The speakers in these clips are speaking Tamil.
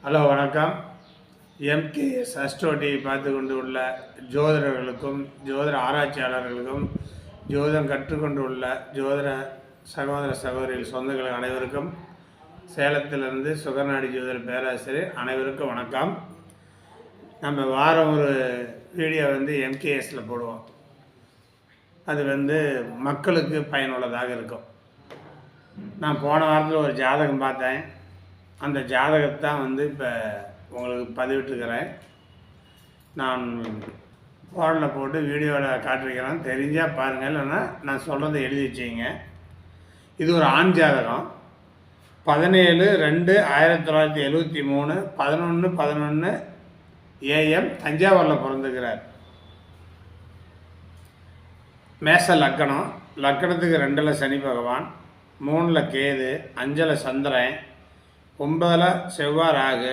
ஹலோ வணக்கம். எம்கேஎஸ் அஸ்ட்ரோ டிவி பார்த்து கொண்டு உள்ள ஜோதிடர்களுக்கும் ஜோதிட ஆராய்ச்சியாளர்களுக்கும் ஜோதிடம் கற்றுக்கொண்டு உள்ள ஜோதிட சகோதர சகோதரிகள் சொந்தங்கள் அனைவருக்கும் சேலத்திலிருந்து சுகநாடி ஜோதிட பேராசிரியர் அனைவருக்கும் வணக்கம். நம்ம வாரம் ஒரு வீடியோ எம்கேஎஸில் போடுவோம். அது மக்களுக்கு பயனுள்ளதாக இருக்கும். நான் போன வாரத்தில் ஒரு ஜாதகம் பார்த்தேன். அந்த ஜாதகத்தை தான் இப்போ உங்களுக்கு பதிவிட்டுருக்கிறேன். நான் ஃபோனில் போட்டு வீடியோவில் காட்டிருக்கிறேன். தெரிஞ்சால் பாருங்கள், இல்லைன்னா நான் சொல்கிறத எழுதி வச்சுங்க. இது ஒரு ஆண் ஜாதகம். 17/2/1973 11:11 AM தஞ்சாவூரில் பிறந்துக்கிறார். மேச லக்கணம். லக்கணத்துக்கு 2ல் சனி பகவான், 3ல் கேது, 5ல் சந்திரன், 9ல் செவ்வாய் ராகு,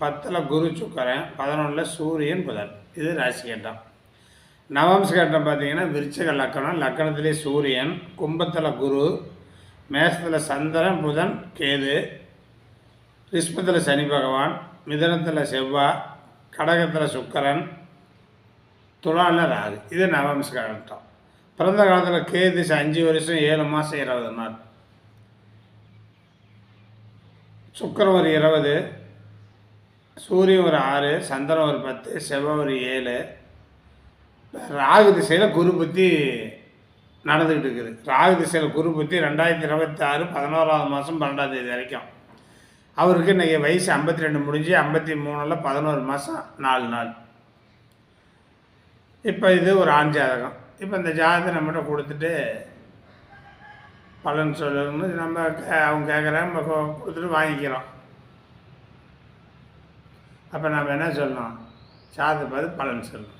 10ல் குரு சுக்கரன், 11ல் சூரியன் புதன். இது ராசி கட்டம். நவம்ச கட்டம் பார்த்தீங்கன்னா விருச்சிக லக்கணம். லக்கணத்திலே சூரியன், கும்பத்தில் குரு, மேசத்தில் சந்திரன் புதன் கேது, ரிஷபத்தில் சனி பகவான், மிதனத்தில் செவ்வாய், கடகத்தில் சுக்கரன், துலாவில் ராகு. இது நவம்ச கட்டம். பிறந்த காலத்தில் கேது 5 வருஷம் 7 மாதம் 20 நாள், சுக்கரன் ஒரு 20, சூரியன் ஒரு 6, சந்திரன் ஒரு 10, செவ்வாய் ஒரு 7. ராகு திசையில் குரு புத்தி நடந்துக்கிட்டு இருக்குது. ராகு திசையில் குரு புத்தி 2026 11ஆவது மாதம் 12ஆம் தேதி வரைக்கும். அவருக்கு இன்றைக்கி வயசு 52 முடிஞ்சு 53ல் 11 மாதம் 4 நாள். இப்போ இது ஒரு ஆண் ஜாதகம். இப்போ இந்த ஜாதகத்தை நம்மகிட்ட கொடுத்துட்டு பலன் சொல்லணும்னு அவங்க கேட்குறாங்க, நம்ம கொடுத்துட்டு வாங்கிக்கிறோம். அப்போ நம்ம என்ன சொல்லணும்? ஜாதகத்தை பார்த்து பலன் சொல்லணும்.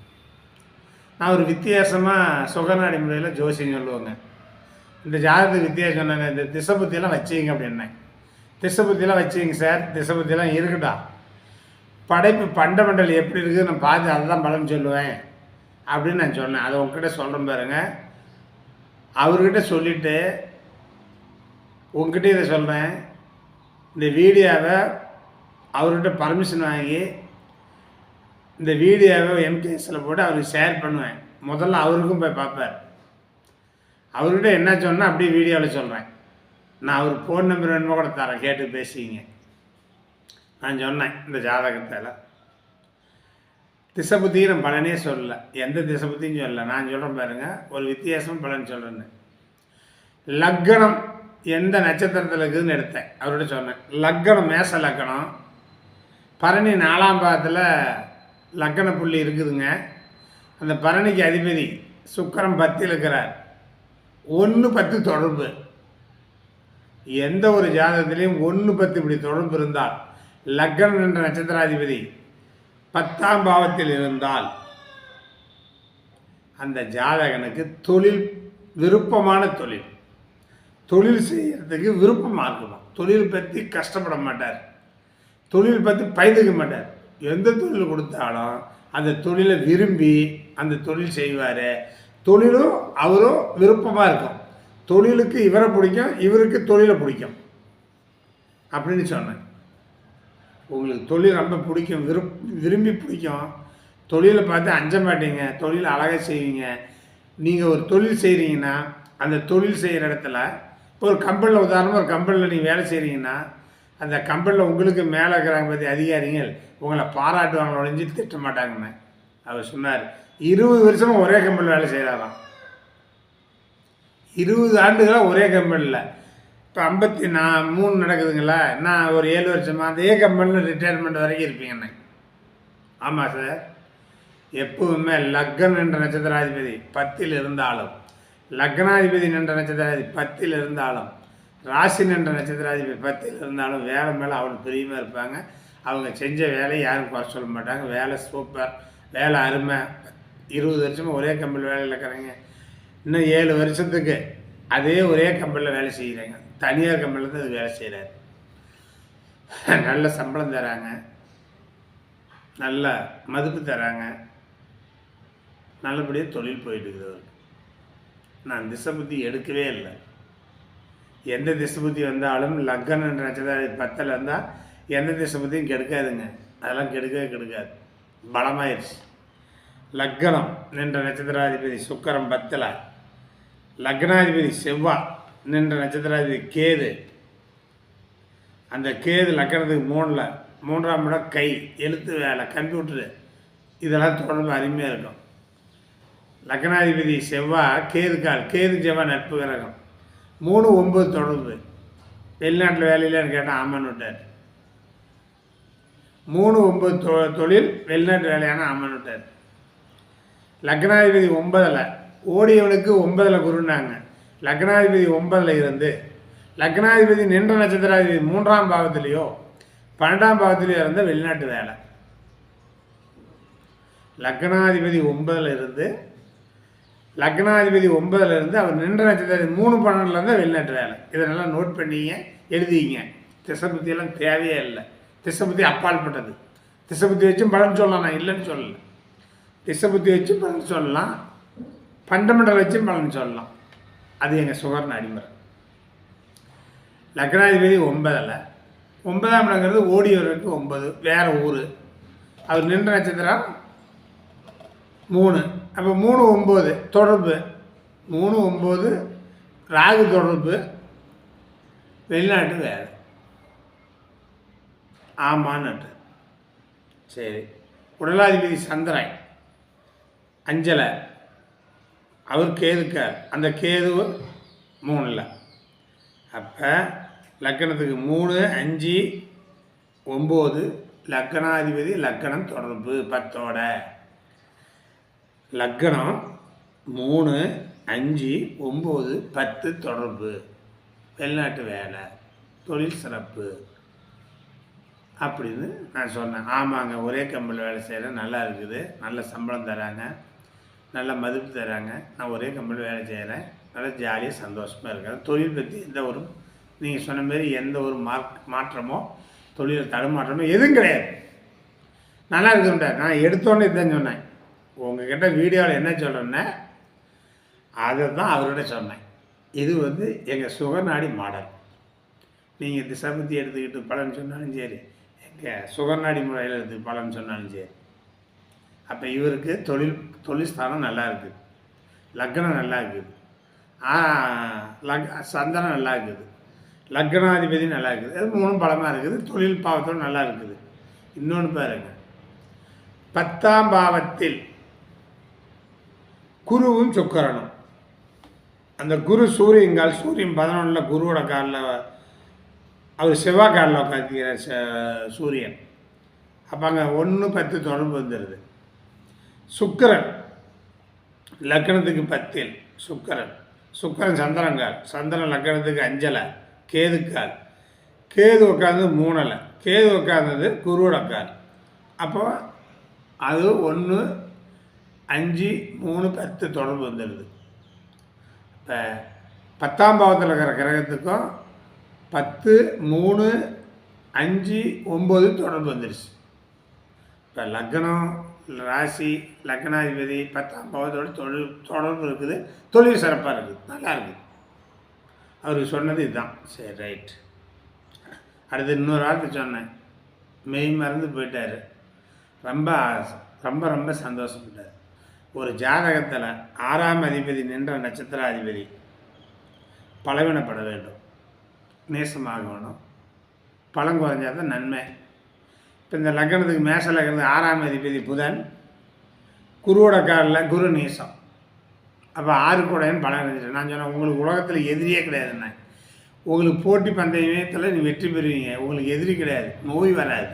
நான் ஒரு வித்தியாசமாக சுகநாடி முறையில் ஜோசியம் சொல்லுவேங்க. இந்த ஜாதகத்துக்கு வித்தியாசம் சொன்னாங்க, இந்த திசை புத்தியெல்லாம் வச்சுங்க அப்படின்னேன். திசை புத்தியெல்லாம் வச்சுங்க சார், திசை புத்தியெல்லாம் இருக்குடா, படைப்பு பண்டமண்டல் எப்படி இருக்குது நான் பார்த்து அதை தான் பலன் சொல்லுவேன் அப்படின்னு நான் சொன்னேன். அதை உங்ககிட்ட சொல்கிறேன் பாருங்க. அவர்கிட்ட சொல்லிவிட்டு உங்ககிட்ட இதை சொல்கிறேன். இந்த வீடியோவை அவர்கிட்ட பர்மிஷன் வாங்கி இந்த வீடியோவை எம்கேஎஸில் போட்டு அவருக்கு ஷேர் பண்ணுவேன். முதல்ல அவருக்கும் போய் பார்ப்பார். அவர்கிட்ட என்ன சொன்னால் அப்படியே வீடியோவில் சொல்கிறேன். நான் அவர் ஃபோன் நம்பர் வேணுமோ கூட தரேன், கேட்டு பேசிக்கிங்க. நான் சொன்னேன் இந்த ஜாதகத்தில் திசை புத்தியும் நான் பலனே சொல்லலை, எந்த திசை புத்தியும் சொல்லலை. நான் சொல்கிறேன் பாருங்கள், ஒரு வித்தியாசம் பலன் சொல்கிறேன்னு. லக்கணம் எந்த நட்சத்திரத்தில் இருக்குதுன்னு எடுத்தேன். அவர்கிட்ட சொன்னேன். லக்கணம் மேச லக்கணம், பரணி 4ஆம் பாதத்தில் லக்கண புள்ளி இருக்குதுங்க. அந்த பரணிக்கு அதிபதி சுக்கரன் 10ல் இருக்கிறார். 1-10 தொடர்பு. எந்த ஒரு ஜாதகத்திலையும் 1-10 இப்படி தொடர்பு இருந்தால், லக்கணம் என்ற நட்சத்திராதிபதி 10ஆம் பாவத்தில் இருந்தால் அந்த ஜாதகனுக்கு தொழில் விருப்பமான தொழில் செய்கிறதுக்கு விருப்பமாக இருக்கணும். தொழில் பற்றி கஷ்டப்பட மாட்டார், தொழில் பற்றி பயந்துக்க மாட்டார். எந்த தொழில் கொடுத்தாலும் அந்த தொழிலை விரும்பி அந்த தொழில் செய்வார். தொழிலும் அவரும் விருப்பமாக இருக்கும். தொழிலுக்கு இவரை பிடிக்கும், இவருக்கு தொழிலை பிடிக்கும் அப்படின்னு சொன்னேன். உங்களுக்கு தொழில் ரொம்ப பிடிக்கும், விரும்பி பிடிக்கும். தொழிலை பார்த்து அஞ்ச மாட்டீங்க, தொழில் அழகாக செய்வீங்க. நீங்கள் ஒரு தொழில் செய்கிறீங்கன்னா அந்த தொழில் செய்கிற இடத்துல ஒரு கம்பெனியில், உதாரணமாக ஒரு கம்பெனியில் நீங்கள் வேலை செய்கிறீங்கன்னா அந்த கம்பெனியில் உங்களுக்கு மேலே இருக்கிறாங்க பற்றி அதிகாரிகள் உங்களை பாராட்டுவாங்கள ஒழிஞ்சு திட்ட மாட்டாங்கன்னு அவர் சொன்னார். 20 வருஷமாக ஒரே கம்பெனியில் வேலை செய்கிறாராம். 20 ஆண்டுகளாக ஒரே கம்பெனியில். இப்போ 53 நடக்குதுங்களா, நான் ஒரு 7 வருஷமாக அதே கம்பெனியில் ரிட்டையர்மெண்ட் வரைக்கும் இருப்பீங்கண்ணே. ஆமாம் சார். எப்பவுமே லக்கன் என்ற நட்சத்திராதிபதி 10ல் இருந்தாலும், லக்னாதிபதி என்ற நட்சத்திராதிபதி 10ல் இருந்தாலும், ராசி என்ற நட்சத்திராதிபதி 10ல் இருந்தாலும் வேலை மேலே அவ்வளோ பிரியமாக இருப்பாங்க. அவங்க செஞ்ச வேலையை யாரும் குறை சொல்ல மாட்டாங்க. வேலை சூப்பர், வேலை அருமை. 20 வருஷமாக ஒரே கம்பெனியில் வேலையில் இருக்கிறாங்க. இன்னும் 7 வருஷத்துக்கு அதே ஒரே கம்பெனியில் வேலை செய்கிறாங்க. தனியார் கம்பெனியில் தான் அது வேலை செய்கிறாரு. நல்ல சம்பளம் தராங்க, நல்ல மதிப்பு தராங்க, நல்லபடியாக தொழில் போயிட்டு இருக்குது அவருக்கு. நான் திசை புத்தி எடுக்கவே இல்லை. எந்த திசை புத்தி வந்தாலும் லக்கன் என்ற நட்சத்திரம் 10ல் இருந்தால் எந்த திசை பற்றியும் கெடுக்காதுங்க. அதெல்லாம் கெடுக்காது. பலமாயிருச்சு. லக்னம் நின்ற நட்சத்திராதிபதி சுக்கிரன் 10ல், லக்னாதிபதி செவ்வாய் நின்ற நட்சத்திராதிபதி கேது. அந்த கேது லக்னத்துக்கு 3ல், 3ஆம் இடம் கை, எழுத்து வேலை, கம்ப்யூட்டரு, இதெல்லாம் தொடர்பு அருமையாக இருக்கும். லக்னாதிபதி செவ்வாய் கேது செவ்வாய் நட்பு கிரகம். 3, 9 தொடர்பு. வெளிநாட்டில் வேலையிலான்னு கேட்டால் ஆமான்னு விட்டார். 3, 9 தொழில், வெளிநாட்டு வேலையான ஆமான்னு விட்டார். லக்னாதிபதி 9ல், ஓடியவனுக்கு 9ல் குருன்னாங்க. லக்னாதிபதி 9ல் இருந்து லக்னாதிபதி நின்ற நட்சத்திராதிபதி 3ஆம் பாவத்திலேயோ 12ஆம் பாவத்திலேயோ இருந்த வெளிநாட்டு வேலை. லக்னாதிபதி 9ல் இருந்து அவர் நின்ற நட்சத்திரம் 3, 12ல் இருந்தால் வெளிநாட்டு வேலை. இதெல்லாம் நோட் பண்ணிங்க, எழுதிங்க. திசை புத்தியெல்லாம் தேவையே இல்லை. திசை புத்தி அப்பாற்பட்டது. திசை புத்தி வச்சும் பலன் சொல்லலாம், நான் இல்லைன்னு சொல்லலை. திசை புத்தி வச்சும் பலன் சொல்லலாம், ஃபண்டமெண்டல் வச்சும் பலன் சொல்லலாம். அது எங்கள் சுகர்னு அடிமுறை. லக்னாதிபதி 9ல், 9ஆம் இடங்கிறது ஓடியவருக்கு 9, வேறு ஊர். அவர் நின்ற நட்சத்திரம் 3. அப்போ 3, 9 தொடர்பு. 3, 9 ராகு தொடர்பு, வெளிநாட்டு வேலை. ஆமான்னு. சரி. உடலாதிபதி சந்திரன் 5ல், அவர் கேதுக்கார். அந்த கேது 3ல். அப்போ லக்கணத்துக்கு 3, 5, 9 லக்கணாதிபதி லக்கணம் தொடர்பு 10ஓட. லக்கணம் 3, 5, 9, 10 தொடர்பு, வெளிநாட்டு வேலை, தொழில் சிறப்பு அப்படின்னு நான் சொன்னேன். ஆமாங்க, ஒரே கம்பெனியில் வேலை செய்கிறேன், நல்லா இருக்குது, நல்ல சம்பளம் தராங்க, நல்ல மதிப்பு தராங்க, நான் ஒரே கம்பெனியில் வேலை செய்கிறேன், நல்லா ஜாலியாக சந்தோஷமாக இருக்கிறேன். தொழில் பற்றி எந்த ஒரு நீங்கள் சொன்ன மாரி எந்த ஒரு மாற்றமோ தொழில் தடுமாற்றமோ எதுவும் கிடையாது, நல்லா இருக்குன்றார். நான் எடுத்தோன்னே இதுதான் சொன்னேன். உங்ககிட்ட வீடியோவில் என்ன சொல்கிறேன்னா அதை தான் அவர்கிட்ட சொன்னேன். இது எங்கள் சுகநாடி மாடல். நீங்கள் திசை பற்றி எடுத்துக்கிட்டு பலன் சொன்னாலும் சரி, எங்கள் சுகநாடி முறையில் எடுத்து பலன் சொன்னாலும் சரி. அப்போ இவருக்கு தொழில் ஸ்தானம் நல்லா இருக்குது, லக்னம் நல்லா இருக்குது, சந்தனம் நல்லா இருக்குது, லக்னாதிபதி நல்லா இருக்குது, அது 3 பலமாக இருக்குது, தொழில் பாவத்தோடு நல்லா இருக்குது. இன்னொன்று பாருங்கள், 10ஆம் பாவத்தில் குருவும் சுக்கிரனும். அந்த குரு சூரியன் 11ல் குருவோட காலில், அவர் செவ்வாய் காலில் உட்காந்துக்கிறார் சூரியன். அப்போ அங்கே 1, 10 தொடர்பு வந்துடுது. சுக்கிரன் லக்கணத்துக்கு 10ல், சுக்கிரன் சந்திரன் லக்கணத்துக்கு 5ல், கேதுக்கால். கேது உட்காந்து 3ல், கேது உட்காந்தது குருவோட கால். அப்போ அது 1, 5, 3, 10 தொடர்பு வந்துடுது. இப்போ 10ஆம் பாவத்தில் இருக்கிற கிரகத்துக்கும் 10, 3, 5, 9 தொடர்பு வந்துடுச்சு. இப்போ லக்னம், ராசி, லக்னாதிபதி 10ஆம் பாவத்தோடு தொடர்பு இருக்குது, தொழில் சிறப்பாக இருக்குது, நல்லா இருக்குது. அவருக்கு சொன்னது இதுதான். சரி, ரைட். அடுத்து இன்னொரு ஆளுக்கு சொன்னேன், மெய் மறந்து போயிட்டார். ரொம்ப ரொம்ப ரொம்ப சந்தோஷப்பட்டார். ஒரு ஜாதகத்தில் 6ஆம் அதிபதி நின்ற நட்சத்திராதிபதி பலவீனப்பட வேண்டும், நேசமாக வேணும், பலம் குறைஞ்சாதான் நன்மை. இப்போ இந்த லக்னத்துக்கு மேஷ லக்னத்துக்கு 6ஆம் அதிபதி புதன், குருவோட காலில் குரு நேசம். அப்போ 6 கூடன்னு பலம் இருந்துச்சு. நான் சொன்னேன், உங்களுக்கு உலகத்தில் எதிரியே கிடையாதுண்ணே. உங்களுக்கு போட்டி பந்தயத்தில் நீ வெற்றி பெறுவீங்க, உங்களுக்கு எதிரி கிடையாது, நோய் வராது,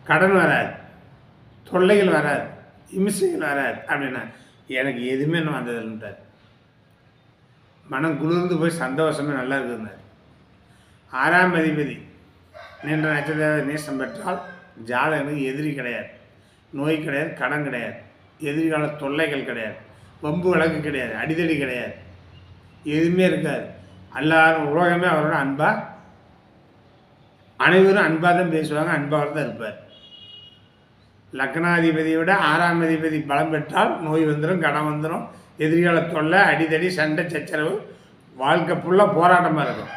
கடன் வராது, தொல்லைகள் வராது, இமிசைகள் வராது. அப்படின்னா எனக்கு எதுவுமே இன்னும் வந்ததில்லைன்றார். மனம் குளிர்ந்து போய் சந்தோஷமே நல்லா இருக்குதுன்னார். 6ஆம் அதிபதி நின்ற நட்சத்திர நேசம் பெற்றால் ஜாதகனுக்கு எதிரி கிடையாது, நோய் கிடையாது, கடன் கிடையாது, எதிர்கால தொல்லைகள் கிடையாது, வம்பு வழக்கு கிடையாது, அடிதடி கிடையாது, எதுவுமே இருக்காது. எல்லாரும் உலகமே அவரோட அனைவரும் அன்பாக தான் பேசுவாங்க, அன்பாக தான் இருப்பார். லக்னாதிபதியை விட 6ஆம் அதிபதி பலம் பெற்றால் நோய் வந்துடும், கடன் வந்துடும், எதிர்கால தொல்லை, அடிதடி, சண்டை, சச்சரவு, வாழ்க்கை ஃபுல்லாக போராட்டமாக இருக்கும்.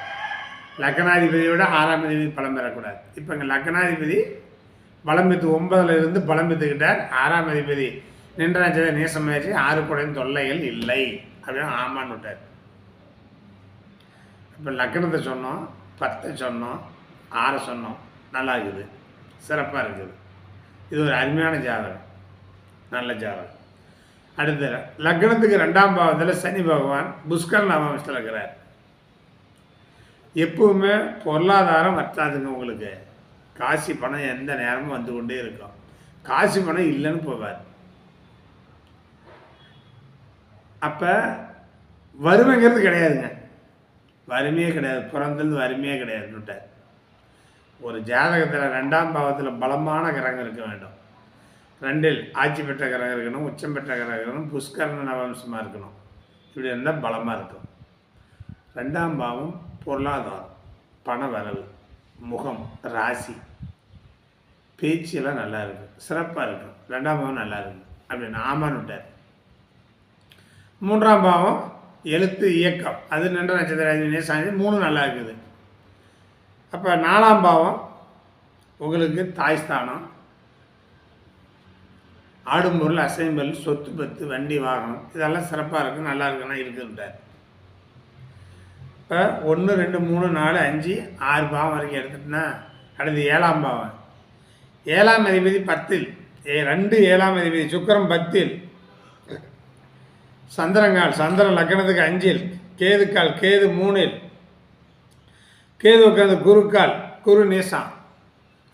லக்னாதிபதியோட 6ஆம் அதிபதி பலம் பெறக்கூடாது. இப்போ இங்கே லக்னாதிபதி பலம் பெற்று 9ல் இருந்து பலம் பெற்றுக்கிட்டார். 6ஆம் அதிபதி நின்ற நட்சத்திரம் நேசமாயிடுச்சு. 6 கூடையும் தொல்லைகள் இல்லை அப்படின்னு ஆமான்னு விட்டார். இப்போ லக்னத்தை சொன்னோம், 10 சொன்னோம், 6 சொன்னோம். நல்லா இருக்குது, சிறப்பாக இருக்குது. இது ஒரு அருமையான ஜாதகம், நல்ல ஜாதகம். அடுத்த லக்னத்துக்கு 2ஆம் பாவத்தில் சனி பகவான் புஷ்கர் நவம்சத்தில் இருக்கிறார். எப்பவுமே பொருளாதாரம் வற்றாதுங்க. உங்களுக்கு காசி பணம் எந்த நேரமும் வந்து கொண்டே இருக்கும். காசி பணம் இல்லைன்னு போவார். அப்போ வறுமைங்கிறது கிடையாதுங்க, வறுமையே கிடையாது. பிறந்தது வறுமையே கிடையாது. ஒரு ஜாதகத்தில் 2ஆம் பாவத்தில் பலமான கிரகம் இருக்க வேண்டும். 2ல் ஆட்சி பெற்ற கிரகம் இருக்கணும், உச்சம் பெற்ற கிரகம் இருக்கணும், புஷ்கரண நவம்சமாக இருக்கணும். இப்படி இருந்தால் பலமாக இருக்கும். 2ஆம் பாவம் பொருளாதாரம், பண வரவு, முகம், ராசி, பேச்செல்லாம் நல்லா இருக்கும், சிறப்பாக இருக்கும். 2ஆம் பாவம் நல்லா இருக்கும் அப்படின்னு ஆமான்னு விட்டார். 3ஆம் பாவம் எழுத்து, இயக்கம், அது நின்ற நட்சத்திரம் 3 நல்லா இருக்குது. அப்போ 4ஆம் பாவம் உங்களுக்கு தாய்ஸ்தானம், ஆடும் பொருள், அசைம்பொருள், சொத்து பத்து, வண்டி, வாகனம், இதெல்லாம் சிறப்பாக இருக்கும், நல்லா இருக்குன்னா இருக்குன்றார். இப்போ 1, 2, 3, 4, 5, 6 பாவம் வரைக்கும் எடுத்துட்டுனா அடுத்து 7ஆம் பாவம். 7ஆம் அதிபதி 10ல், 2 7ஆம் அதிபதி சுக்கிரன் 10ல், சந்திரங்கால், சந்திரன் லக்னத்துக்கு 5ல், கேதுக்கால், கேது 3ல், கேது உட்காந்து குருக்கால், குரு நேசம்.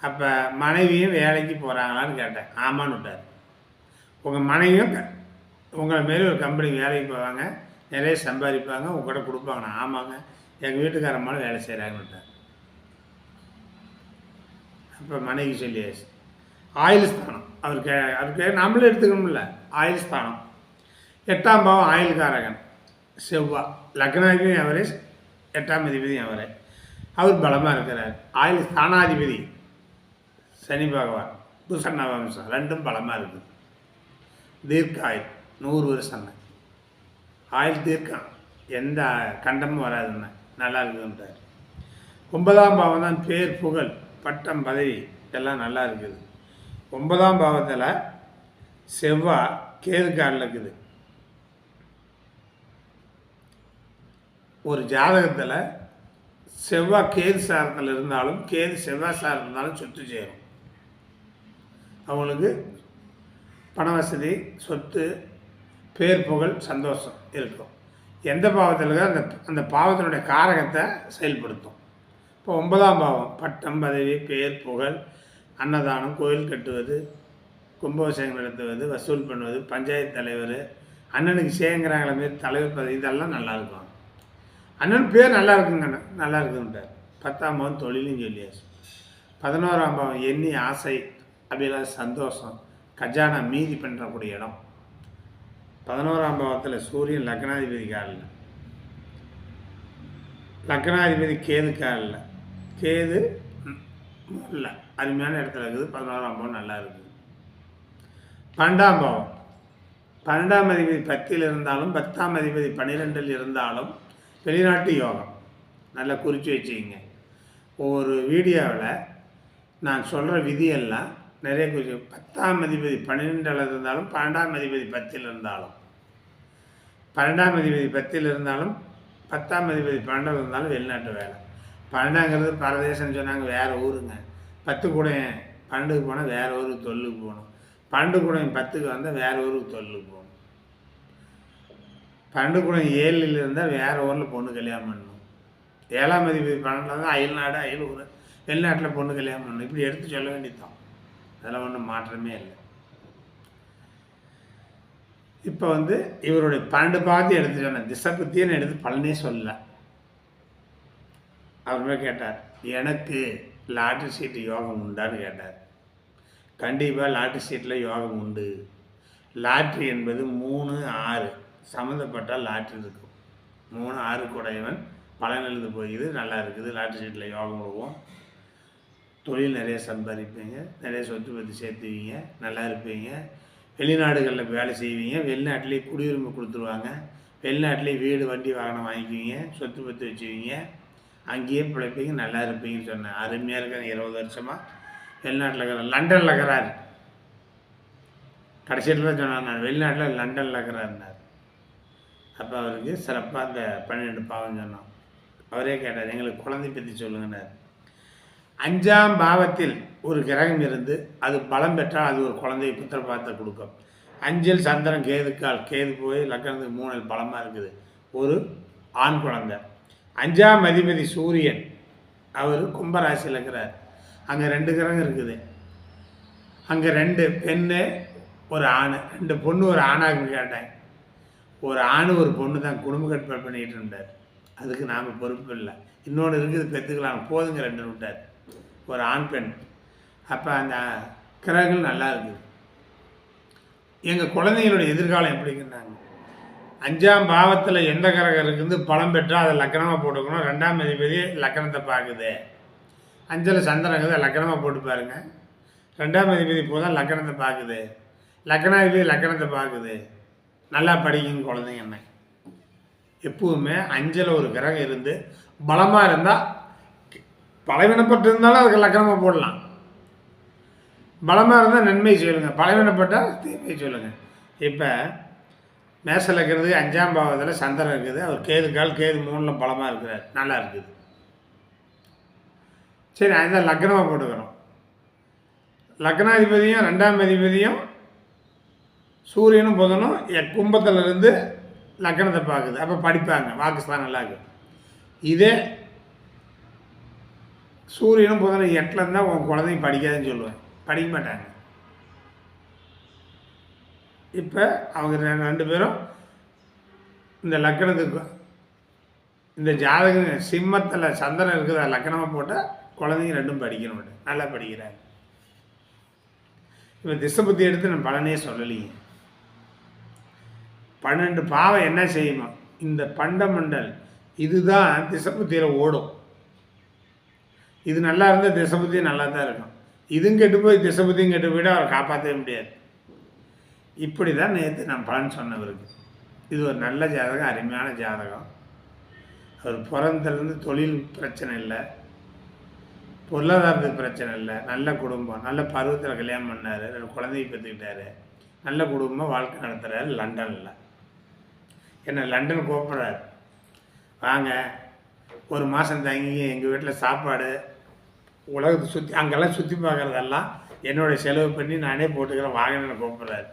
அப்போ மனைவியும் வேலைக்கு போகிறாங்களான்னு கேட்டேன். ஆமான்னு விட்டார். உங்கள் மனைவியும் உங்களை மாரி ஒரு கம்பெனி வேலைக்கு போவாங்க, நிறைய சம்பாதிப்பாங்க, உங்கள்கிட்ட கொடுப்பாங்கண்ணா. ஆமாங்க, எங்கள் வீட்டுக்காரம்மாலும் வேலை செய்கிறாங்கன்னு விட்டார். அப்போ மனைவி சொல்லியாச்சு. ஆயுள் ஸ்தானம் அவருக்கு நம்மளும் எடுத்துக்கணும்ல. ஆயுள் ஸ்தானம் 8ஆம் பாவம் ஆயுள்காரகன் செவ்வாய், லக்னாதிபதியும் அவரே, 8ஆம் அதிபதியும் அவரே, அவர் பலமாக இருக்கிறார். ஆயுள் ஸ்தானாதிபதி சனி பகவான், புஷ்கர் நவம்சம், 2ம் பலமாக இருக்குது. தீர்க்க ஆயுள் 100 வருஷங்க, ஆயுள் தீர்க்கம், எந்த கண்டமும் வராதுன்னு நல்லா இருக்குதுன்றார். 9ஆம் பாவம் தான் பேர், புகழ், பட்டம், பதவி எல்லாம் நல்லா இருக்குது. 9ஆம் பாவத்தில் செவ்வாய் கேதுக்காலில் இருக்குது. ஒரு ஜாதகத்தில் செவ்வாய் கேது சாரத்தில் இருந்தாலும், கேது செவ்வாய் சாரம் இருந்தாலும் சொத்து சேரும். அவங்களுக்கு பண வசதி, சொத்து, பேர், புகழ், சந்தோஷம் இருக்கும். எந்த பாவத்தில் அந்த பாவத்தினுடைய காரகத்தை செயல்படுத்தும். இப்போ 9ஆம் பாவம் பட்டம், பதவி, பேர், புகழ், அன்னதானம், கோயில் கட்டுவது, கும்பாபிஷேகம் நடத்துவது, வசூல் பண்ணுவது, பஞ்சாயத்து தலைவர், அண்ணனுக்கு சேங்கிறாங்களே மாரி தலைவர் பதவி, இதெல்லாம் நல்லாயிருக்கும். அண்ணன் பேர் நல்லா இருக்குங்க, நல்லா இருக்குன்றார். 10ஆம் பாவம் தொழிலும் சொல்லியாச்சு. 11ஆம் பாவம் எண்ணி ஆசை, அப்படிலாம் சந்தோஷம், கஜானா மீதி பண்ணுறக்கூடிய இடம். 11ஆம் பாவத்தில் சூரியன் லக்னாதிபதி காலில், லக்னாதிபதி கேது காலில், கேது இல்லை அருமையான இடத்துல இருக்குது. 11ஆம் பாவம் நல்லா இருக்குது. 12ஆம் பாவம், 12ஆம் அதிபதி 10ல் இருந்தாலும், 10ஆம் அதிபதி 12ல் இருந்தாலும் வெளிநாட்டு யோகம் நல்லா குறித்து வச்சுக்கிங்க. ஒவ்வொரு வீடியோவில் நான் சொல்கிற விதியெல்லாம் நிறைய குறித்து. 10ஆம் அதிபதி 12ல் இருந்தாலும், 12ஆம் அதிபதி 10ல் இருந்தாலும், 12ஆம் அதிபதி 10ல் இருந்தாலும், 10ஆம் அதிபதி 12ல் இருந்தாலும் வெளிநாட்டு வேலை. 12ங்கிறது பரதேசம்னு சொன்னாங்க, வேறு ஊருங்க. 10 கூட 12க்கு போனால் வேறு ஊருக்கு தொழிலுக்கு போகணும். 12 கூட 10க்கு வந்தால் வேறு ஊருக்கு தொழிலுக்கு போகணும். 12 கூட 7ல் இருந்தால் வேறு ஊரில் பொண்ணு கல்யாணம் பண்ணணும். 7ஆம் அதிபதி 12ல் தான் அயல்நாடு, அயலூர், வெளிநாட்டில் பொண்ணு கல்யாணம் பண்ணணும். இப்படி எடுத்து சொல்ல வேண்டியதான். அதெல்லாம் ஒன்றும் மாற்றமே இல்லை. இப்போ இவருடைய 12 பாதி எடுத்து சொன்ன திசை பற்றியும் எடுத்து பலனே சொல்லலை. அவருமே கேட்டார், எனக்கு லாட்ரி சீட்டு யோகம் உண்டான்னு கேட்டார். கண்டிப்பாக லாட்ரி சீட்டில் யோகம் உண்டு. லாட்ரி என்பது 3, 6 சம்மந்தப்பட்டால் லாட்ரி இருக்கும். 3, 6 கூடையவன் பலன் எழுந்து போயிது, நல்லா இருக்குது. லாட்ரி சீட்டில் யோகம் விடுவோம். தொழில் நிறைய சம்பாதிப்பீங்க, நிறைய சொத்து பற்றி சேர்த்துவீங்க, நல்லா இருப்பீங்க. வெளிநாடுகளில் வேலை செய்வீங்க, வெளிநாட்டிலேயே குடியுரிமை கொடுத்துருவாங்க, வெளிநாட்டிலேயே வீடு, வண்டி, வாகனம் வாங்கிக்குவீங்க, சொத்து பற்றி வச்சுவீங்க. அங்கேயே பிழைப்பீங்க, நல்லா இருப்பீங்கன்னு சொன்னேன். அருமையாக இருக்கிற 20 வருஷமாக வெளிநாட்டில் இருக்கிற லண்டனில் இருக்கிறாரு. கடைசியில் தான் சொன்னார், நான் வெளிநாட்டில் லண்டனில் இருக்கிறாருன்னார். அப்போ அவருக்கு சிறப்பாக அந்த 12 பாவம் சொன்னோம். அவரே கேட்டார், எங்களுக்கு குழந்தை பற்றி சொல்லுங்கன்னார். 5ஆம் பாவத்தில் ஒரு கிரகம் இருந்து அது பலம் பெற்றால் அது ஒரு குழந்தையை புத்திர பாவத்தை கொடுக்கும். 5இல் சந்திரன் கேதுக்கால், கேது போய் லக்னத்துக்கு 3 பலமாக இருக்குது, ஒரு ஆண் குழந்தை. 5ஆம் அதிபதி சூரியன், அவர் கும்பராசியில் இருக்கிறார். அங்கே 2 கிரகம் இருக்குது. அங்கே 2 பெண்ணு ஒரு ஆண், 2 பொண்ணு ஒரு ஆணாக கேட்டேன். ஒரு ஆண் ஒரு பொண்ணு தான் குடும்ப கட்டுப்பாடு பண்ணிக்கிட்டு இருந்தார். அதுக்கு நாம் பொறுப்பு இல்லை. இன்னொன்று இருக்குது, பெற்றுக்கலாம் போதுங்க 2 விட்டார், ஒரு ஆண் பெண். அப்போ அந்த கிரகங்கள் நல்லா இருக்குது. எங்கள் குழந்தைங்களோட எதிர்காலம் எப்படிங்கிறாங்க, 5ஆம் பாவத்தில் எந்த கிரகம் இருக்குது பலம் பெற்றால் அதை லக்கணமாக போட்டுக்கணும். 2ஆம் அதிபதி லக்கணத்தை பார்க்குது. 5இல் சந்திரன் இருக்குது, லக்கணமாக போட்டு பாருங்க. 2ஆம் அதிபதி போதான் லக்கணத்தை பார்க்குது, லக்கணாதிபதி லக்கணத்தை பார்க்குது. நல்லா படிக்குங்க குழந்தைங்க. என்ன எப்பவுமே 5இல் ஒரு கிரகம் இருந்து பலமாக இருந்தால், பலவீனப்பட்டு இருந்தாலும் அதுக்கு லக்கணமாக போடலாம். பலமாக இருந்தால் நன்மை சொல்லுங்கள், பலவீனப்பட்டால் தீமை சொல்லுங்கள். இப்போ மேசல் இருக்கிறதுக்கு 5ஆம் பாவத்தில் சந்திரன் இருக்குது, அவர் கேதுக்கால், கேது 3 பலமாக இருக்கிறார், நல்லா இருக்குது. சரி, அதுதான் லக்னமாக போட்டுக்கிறோம். லக்னாதிபதியும் 2ஆம் அதிபதியும் சூரியனும் புதனும் கும்பத்தில் இருந்து லக்கணத்தை பார்க்குது. அப்போ படிப்பாங்க, வாக்குஸ்தான் நல்லா இருக்குது. இதே சூரியனும் புதனும் 8ல் இருந்தால் உன் குழந்தைங்க படிக்காதுன்னு சொல்லுவேன், படிக்க மாட்டாங்க. இப்போ அவங்க 2 பேரும் இந்த லக்கணத்துக்கு, இந்த ஜாதகம் சிம்மத்தில் சந்திரன் இருக்குதா லக்கணமாக போட்டால் குழந்தைங்க 2 படிக்கணும், நல்லா படிக்கிறாங்க. இப்போ திசை புத்தி எடுத்து நான் பலனே சொல்லலையே. 12 பாவம் என்ன செய்யுமா, இந்த பண்டமண்டல் இதுதான் திசை புத்தியில் ஓடும். இது நல்லா இருந்தால் திசை புத்தி நல்லா தான் இருக்கும். இதுவும் கெட்டு போய் திசை புத்தியும் கெட்டு போய்ட்டு அவரை காப்பாற்றவே முடியாது. இப்படி தான் நேற்று நான் பலன் சொன்னவருக்கு. இது ஒரு நல்ல ஜாதகம், அருமையான ஜாதகம். அவர் பிறந்தலேருந்து தொழில் பிரச்சனை இல்லை, பொருளாதாரத்துக்கு பிரச்சனை இல்லை, நல்ல குடும்பம், நல்ல பருவத்தில் கல்யாணம் பண்ணார், 2 குழந்தையை பெற்றுக்கிட்டார், நல்ல குடும்பம் வாழ்க்கை நடத்துகிறாரு. லண்டனில் என்ன லண்டன் கூப்பிட்றாரு, வாங்க ஒரு மாதம் தங்கி எங்கள் வீட்டில் சாப்பாடு, உலகத்தை சுற்றி அங்கெல்லாம் சுற்றி பார்க்குறதெல்லாம் என்னுடைய செலவு பண்ணி நானே போட்டுக்கிறேன், வாங்கினு கூப்பிட்றாரு.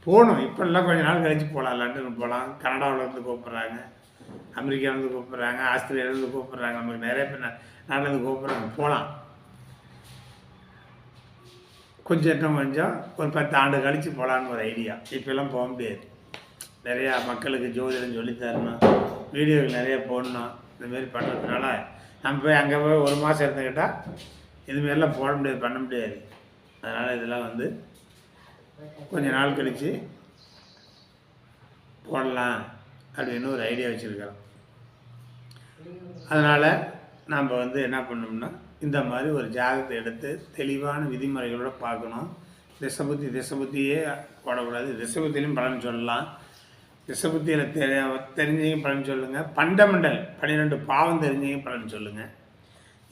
போகணும், இப்போல்லாம் கொஞ்ச நாள் கழித்து போகலாம், லண்டனுக்கு போகலாம், கனடாவிலேருந்து கூப்பிட்றாங்க, அமெரிக்காவிலேருந்து கூப்பிட்றாங்க, ஆஸ்திரேலியாவிலேருந்து கூப்பிட்றாங்க, நமக்கு நிறைய பேர் நாட்டிலேருந்து கூப்பிட்றாங்க, போகலாம். கொஞ்சம் ஒரு 10 ஆண்டு கழித்து போகலான்னு ஒரு ஐடியா. இப்போல்லாம் போக முடியாது. நிறையா மக்களுக்கு ஜோதிடம் சொல்லித்தரணும், வீடியோவில் நிறைய போடணும், இந்தமாரி பண்ணுறதுனால நம்ம போய் அங்கே போய் ஒரு மாதம் இருந்துக்கிட்டால் இதுமாரிலாம் போட முடியாது, பண்ண முடியாது. அதனால் இதெல்லாம் வந்து கொஞ்ச நாள் கழித்து போடலாம் அப்படின்னு ஒரு ஐடியா வச்சுருக்கிறோம். அதனால் நாம் வந்து என்ன பண்ணோம்னா, இந்த மாதிரி ஒரு ஜாதகத்தை எடுத்து தெளிவான விதிமுறைகளோடு பார்க்கணும். திசை புத்தியே போடக்கூடாது. திசை புத்தியிலையும் பலன் சொல்லலாம், திசை புத்தியில் தெரிஞ்சையும் பலன் சொல்லுங்கள். பண்டமண்டல் 12 பாவம் தெரிஞ்சையும் பலன் சொல்லுங்கள்.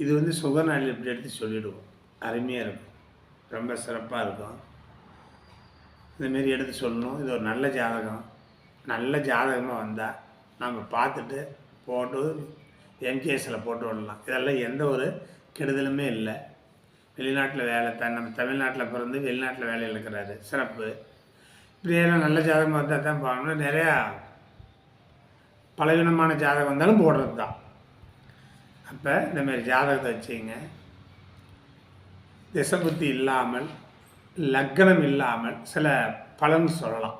இது வந்து சுகநாளில் இப்படி எடுத்து சொல்லிவிடுவோம், அருமையாக இருக்கும், ரொம்ப சிறப்பாக இருக்கும். இந்தமாரி எடுத்து சொல்லணும். இது ஒரு நல்ல ஜாதகம். நல்ல ஜாதகமாக வந்தால் நம்ம பார்த்துட்டு போட்டு எம்கேஎஸில் போட்டு விடலாம். இதெல்லாம் எந்த ஒரு கெடுதலுமே இல்லை. வெளிநாட்டில் வேலை நம்ம தமிழ்நாட்டில் பிறந்து வெளிநாட்டில் வேலையில் இருக்கிறாரு, சிறப்பு. இப்படியெல்லாம் நல்ல ஜாதகமாக வந்தால் தான் பார்க்கணும். நிறையா பலவீனமான ஜாதகம் வந்தாலும் போடுறது தான். அப்போ இந்தமாரி ஜாதகத்தை வச்சுங்க. திசை புத்தி இல்லாமல், லக்னம் இல்லாமல் சில பலன் சொல்லலாம்,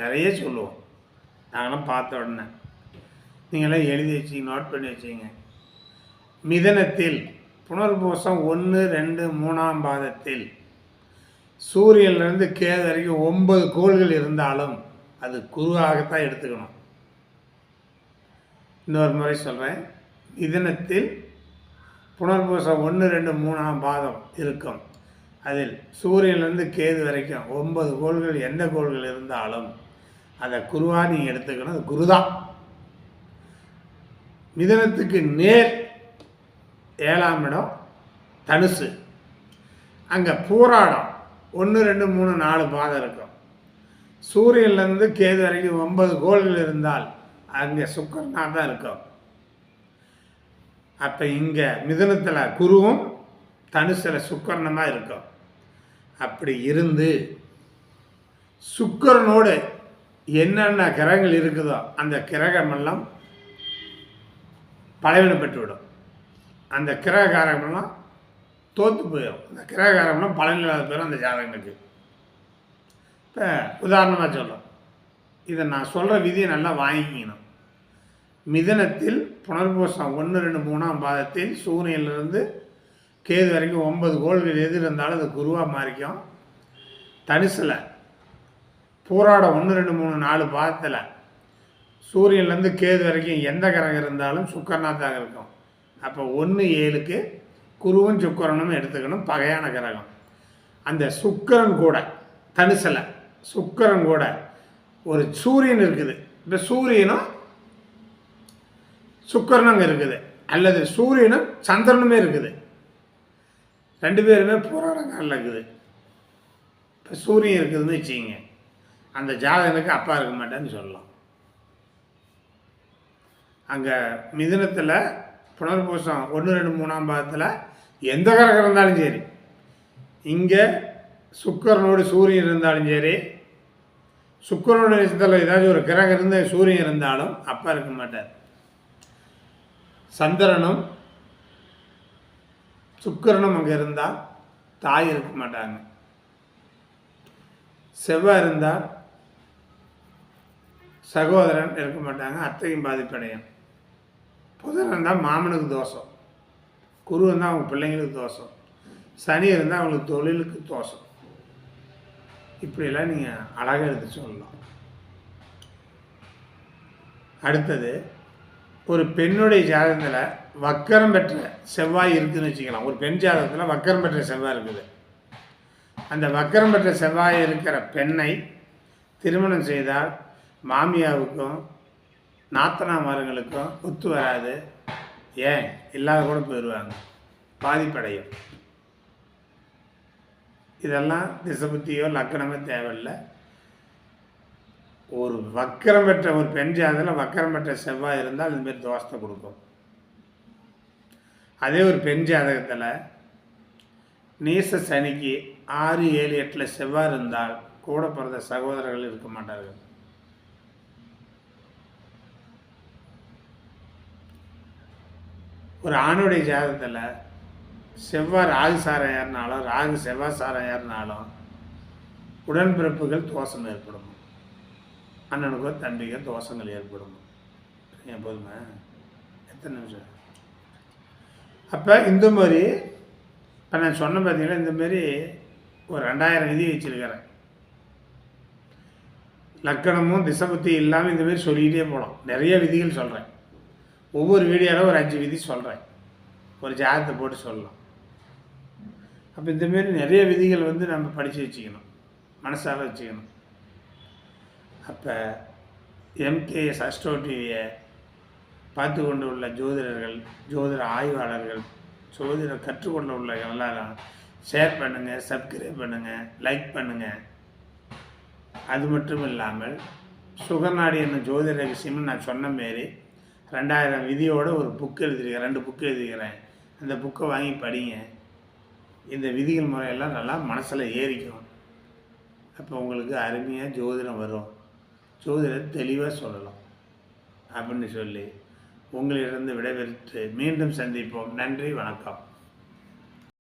நிறைய சொல்லுவோம். நாங்களாம் பார்த்த உடனே நீங்களாம் எழுதி வச்சிங்க, நோட் பண்ணி வச்சிங்க. மிதனத்தில் புனர்பூசம் 1, 2, 3ஆம் பாதத்தில் சூரியனிலிருந்து கேது வரைக்கும் 9 கோள்கள் இருந்தாலும் அது குருவாகத்தான் எடுத்துக்கணும். இன்னொரு முறை சொல்கிறேன். மிதனத்தில் புனர்பூசம் 1, 2, 3ஆம் பாதம் இருக்கும். அதில் சூரியனிலிருந்து கேது வரைக்கும் 9 கோள்கள், எந்த கோள்கள் இருந்தாலும் அதை குருவாக நீங்கள் எடுத்துக்கணும். அது குருதான். மிதுனத்துக்கு நேர் 7ஆம் இடம் தனுசு. அங்கே பூராடம் 1 2 3 4 பாதம் இருக்கும். சூரியன்லேருந்து கேது வரைக்கும் 9 கோள்கள் இருந்தால் அங்கே சுக்கிரனாக தான் இருக்கும். அப்போ இங்கே மிதுனத்தில் குருவும் தனுசில் சுக்கிரனமாக இருக்கும். அப்படி இருந்து சுக்கிரனோடு என்னென்ன கிரகங்கள் இருக்குதோ அந்த கிரகமெல்லாம் பலவீனப்பட்டுவிடும். அந்த கிரககாரமெல்லாம் தோற்று போயிடும். அந்த கிரககாரமெல்லாம் பலனில்லாத போயிடும் அந்த ஜாதகனுக்கு. இப்போ உதாரணமாக சொல்கிறோம், இதை நான் சொல்கிற விதியை நல்லா வாங்கிக்கணும். மிதுனத்தில் புனர்பூசம் 1 2 3ஆம் பாதத்தில் சூரியனிலிருந்து கேது வரைக்கும் 9 கோள்கள் எது இருந்தாலும் அது குருவாக மாறிக்கும். தனுசில் பூராடம் 1 2 3 4 பாதத்தில் சூரியன்லேருந்து கேது வரைக்கும் எந்த கிரகம் இருந்தாலும் சுக்கிரனாக தான் இருக்கும். அப்போ 1 7க்கு குருவும் சுக்கிரனும் எடுத்துக்கணும், பகையான கிரகம். அந்த சுக்கிரன் கூட தனுசில் சுக்கிரன் கூட ஒரு சூரியன் இருக்குது. இப்போ சூரியனும் சுக்கிரனும் அங்கே இருக்குது, அல்லது சூரியனும் சந்திரனுமே இருக்குது. 2 பேருமே போராடங்காலில் இருக்குது. இப்போ சூரியன் இருக்குதுன்னு வச்சுக்கிங்க, அந்த ஜாதகனுக்கு அப்பா இருக்க மாட்டேன்னு சொல்லலாம். அங்கே மிதுனத்தில் புனர்பூசம் 1 2 3ஆம் பாதத்தில் எந்த கிரகம் இருந்தாலும் சரி, இங்கே சுக்கிரனோடு சூரியன் இருந்தாலும் சரி, சுக்கிரனோட நட்சத்திரத்தில் ஏதாச்சும் ஒரு கிரகம் இருந்து சூரியன் இருந்தாலும் அப்பா இருக்க மாட்டார். சந்திரனும் சுக்கிரனும் அங்கே இருந்தால் தாய் இருக்க மாட்டாங்க. செவ்வாய் இருந்தால் சகோதரன் இருக்க மாட்டாங்க, அத்தையும் பாதிப்படையும். புதன் இருந்தால் மாமனுக்கு தோஷம், குரு இருந்தால் அவங்க பிள்ளைங்களுக்கு தோஷம், சனி இருந்தால் அவங்களுக்கு தொழிலுக்கு தோஷம். இப்படியெல்லாம் நீங்கள் அழகாக எடுத்து சொல்லலாம். அடுத்தது, ஒரு பெண்ணுடைய ஜாதகத்தில் வக்கரம் பெற்ற செவ்வாய் இருக்குதுன்னு வச்சுக்கலாம். ஒரு பெண் ஜாதகத்தில் வக்கரம் பெற்ற செவ்வாய் இருக்குது. அந்த வக்கரம் பெற்ற செவ்வாய் இருக்கிற பெண்ணை திருமணம் செய்தால் மாமியாவுக்கும் நாத்தனாமார்களுக்கும் ஒத்து வராது. ஏன் இல்லாத கூட போயிடுவாங்க, பாதிப்படையும். இதெல்லாம் திசைபுத்தியோ லக்கணமோ தேவையில்லை. ஒரு வக்கரம் பெற்ற ஒரு பெண் ஜாதகத்தில் வக்கரம் பெற்ற செவ்வாய் இருந்தால் இதுமாரி தோஷத்தை கொடுக்கும். அதே ஒரு பெண் ஜாதகத்தில் நீச சனிக்கு 6 7 8 செவ்வாய் இருந்தால் கூட பிறந்த சகோதரர்கள் இருக்க மாட்டார்கள். ஒரு ஆணுடைய ஜாதகத்தில் செவ்வாய் ராகு சாரம் ஏறினாலும் ராகு செவ்வாய் சாரம் ஏறினாலும் உடன்பிறப்புகள் தோஷம் ஏற்படும். அண்ணனுக்கோ தம்பிக்கோ தோஷங்கள் ஏற்படும். எப்போதுமே எத்தனை நிமிஷம்? அப்போ இந்த மாதிரி இப்போ நான் சொன்ன பார்த்தீங்கன்னா இந்தமாரி ஒரு 2000 விதி வச்சுருக்கிறேன். லக்கணமும் திசைபுத்தி இல்லாமல் இந்தமாரி சொல்லிக்கிட்டே போகலாம். நிறைய விதிகள் சொல்கிறேன். ஒவ்வொரு வீடியோவில் ஒரு 5 விதி சொல்கிறேன், ஒரு ஜாதகத்தை போட்டு சொல்லலாம். அப்போ இந்தமாரி நிறைய விதிகள் நம்ம படித்து வச்சுக்கணும், மனசால் வச்சுக்கணும். அப்போ MKS அஸ்ட்ரோ டிவியை பார்த்து கொண்டு உள்ள ஜோதிடர்கள், ஜோதிட ஆய்வாளர்கள், ஜோதிடர் கற்றுக்கொண்டு உள்ள எல்லாரும் ஷேர் பண்ணுங்கள், சப்ஸ்கிரைப் பண்ணுங்கள், லைக் பண்ணுங்கள். அது மட்டும் இல்லாமல் சுகநாடி என்ன ஜோதிட ரகசியம்னு நான் சொன்ன மாரி 2000 விதியோடு ஒரு புக் எழுதிருக்கிறேன், 2 புக்கு எழுதிக்கிறேன். அந்த புக்கை வாங்கி படிங்க. இந்த விதிகள் முறையெல்லாம் நல்லா மனசில் ஏறிக்கும். அப்போ உங்களுக்கு அருமையாக ஜோதிடம் வரும், ஜோதிடர் தெளிவாக சொல்லலாம் அப்படின்னு சொல்லி உங்களிடம் விடைபெற்று மீண்டும் சந்திப்போம். நன்றி, வணக்கம்.